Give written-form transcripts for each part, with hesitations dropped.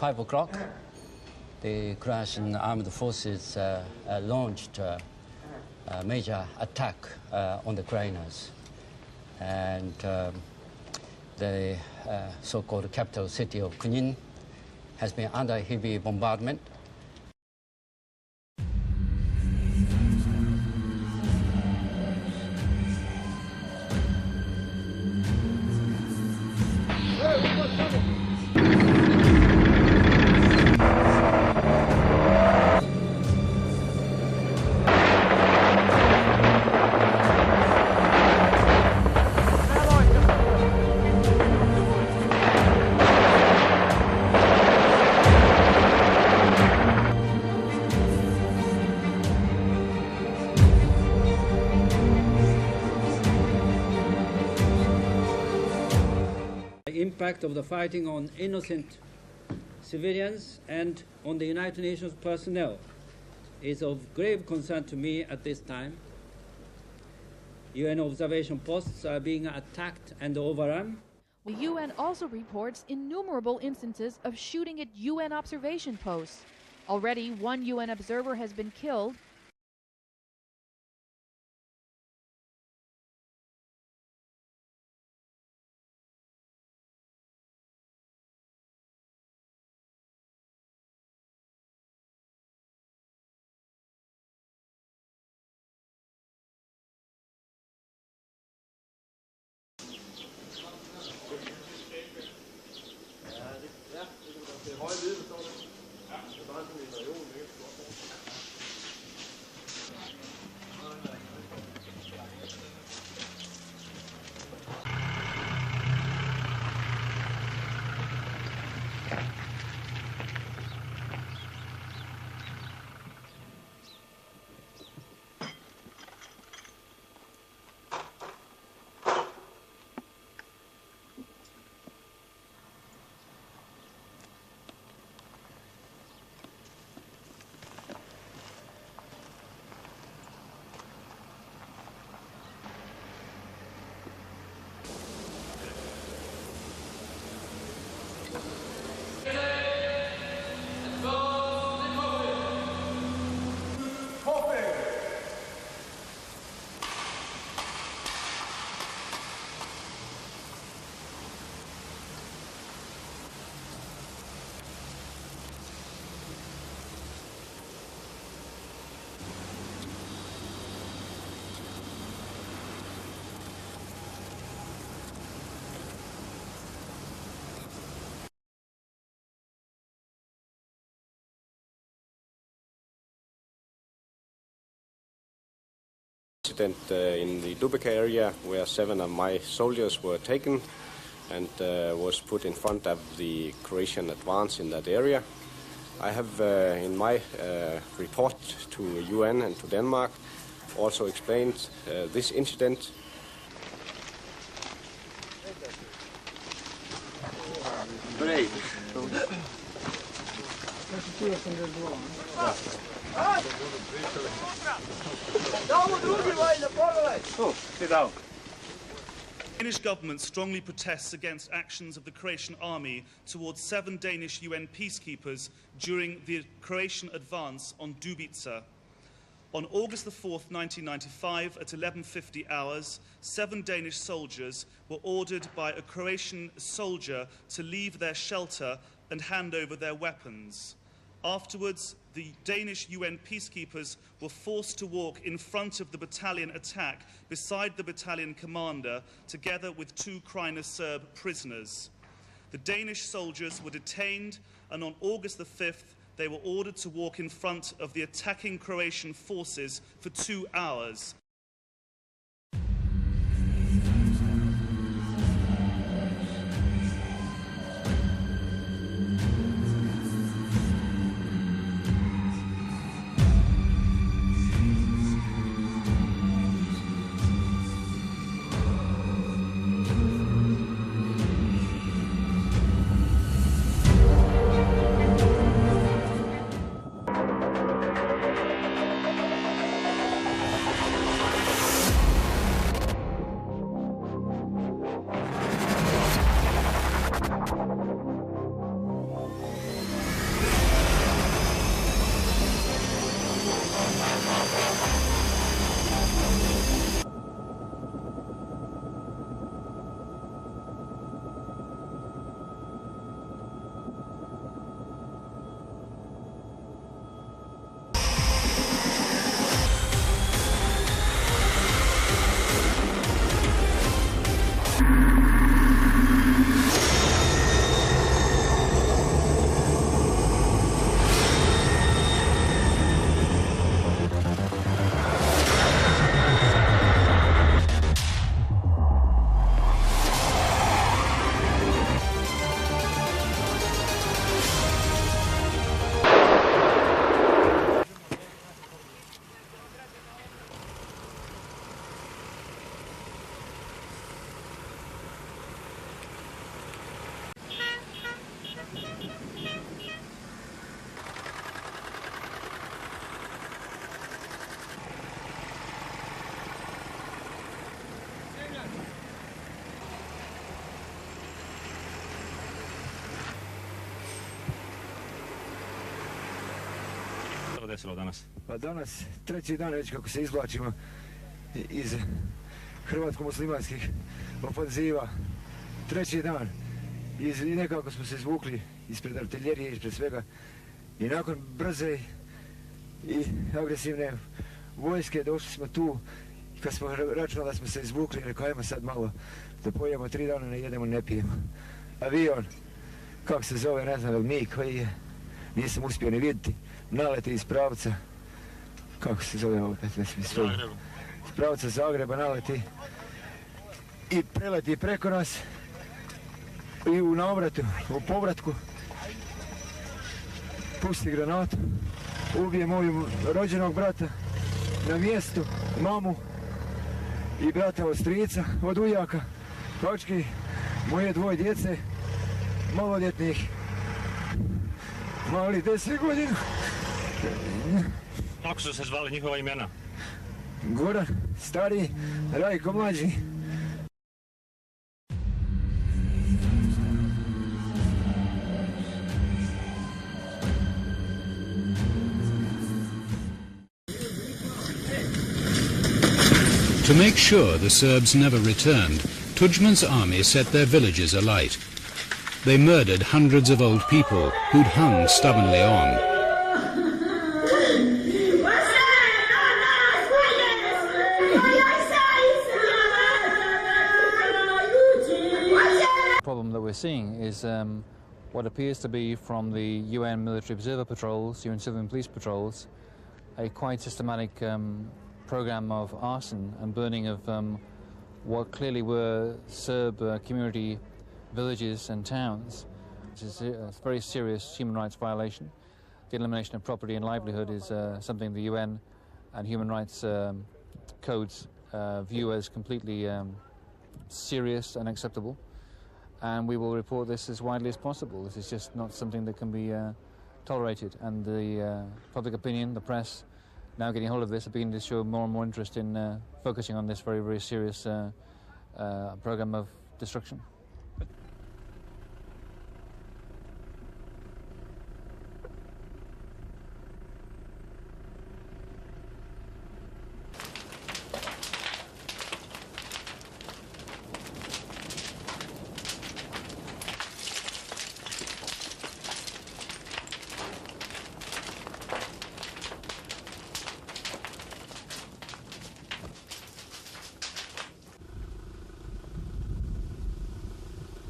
5 o'clock, the Croatian armed forces launched a major attack on the Krajinas. And the so-called capital city of Knin has been under heavy bombardment. The impact of the fighting on innocent civilians and on the United Nations personnel is of grave concern to me at this time. UN observation posts are being attacked and overrun. The UN also reports innumerable instances of shooting at UN observation posts. Already, one UN observer has been killed. In the Dubek area, where 7 of my soldiers were taken and was put in front of the Croatian advance in that area. I have in my report to UN and to Denmark also explained this incident. The Danish government strongly protests against actions of the Croatian Army towards 7 Danish UN peacekeepers during the Croatian advance on Dubica. On August the 4th, 1995, at 11:50 hours, 7 Danish soldiers were ordered by a Croatian soldier to leave their shelter and hand over their weapons. Afterwards, the Danish UN peacekeepers were forced to walk in front of the battalion attack beside the battalion commander, together with 2 Krajina Serb prisoners. The Danish soldiers were detained, and on August the 5th, they were ordered to walk in front of the attacking Croatian forces for 2 hours. desilo danas? Pa danas, treći dan već kako se izvlačimo iz hrvatsko-muslimanskih ofanziva. Treći dan. I nekako smo se izvukli ispred artiljerije, ispred svega. I nakon brze i agresivne vojske došli smo tu. I kad smo računali da smo se izvukli, rekao, ajmo sad malo da pojemo, 3 dana ne jedemo, ne pijemo. Avion, kako se zove, ne znam, mi koji je, nisam uspio ni vidjeti, naleti iz pravca, kako se zove opet, iz pravca Zagreba naleti i preleti preko nas i u navratu, u povratku pusti granatu, ubije moju rođenog brata na mjestu, mamu i brata od strica, od ujaka, točki moje 2 djece, maloljetnih, mali 10 godina. Kako su se zvali njihova imena? Goran, stariji, Rajko, mlađi. To make sure the Serbs never returned, Tudjman's army set their villages alight. They murdered hundreds of old people who'd hung stubbornly on. The problem that we're seeing is what appears to be from the UN military observer patrols, UN civilian police patrols, a quite systematic program of arson and burning of what clearly were Serb community villages and towns. This is a very serious human rights violation. The elimination of property and livelihood is something the UN and human rights codes view as completely serious and unacceptable. And we will report this as widely as possible. This is just not something that can be tolerated. And the public opinion, the press, now getting hold of this, are beginning to show more and more interest in focusing on this very, very serious program of destruction.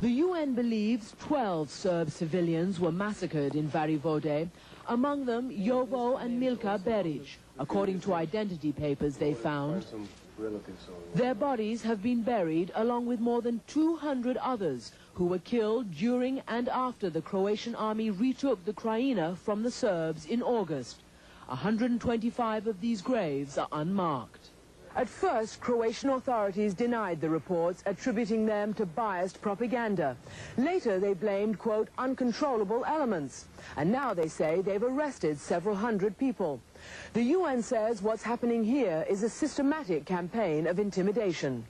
The UN believes 12 Serb civilians were massacred in Varivode, among them Jovo and Milka Beric, according to identity papers they found. Their bodies have been buried along with more than 200 others who were killed during and after the Croatian army retook the Krajina from the Serbs in August. 125 of these graves are unmarked. At first, Croatian authorities denied the reports, attributing them to biased propaganda. Later, they blamed, quote, uncontrollable elements. And now they say they've arrested several hundred people. The UN says what's happening here is a systematic campaign of intimidation.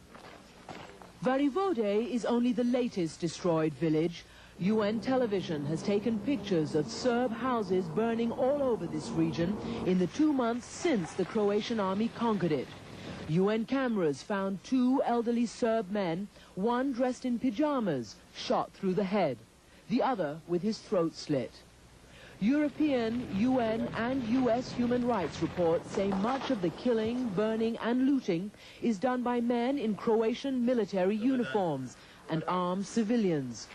Varivode is only the latest destroyed village. UN television has taken pictures of Serb houses burning all over this region in the 2 months since the Croatian army conquered it. UN cameras found 2 elderly Serb men, one dressed in pyjamas, shot through the head, the other with his throat slit. European, UN and US human rights reports say much of the killing, burning and looting is done by men in Croatian military uniforms and armed civilians.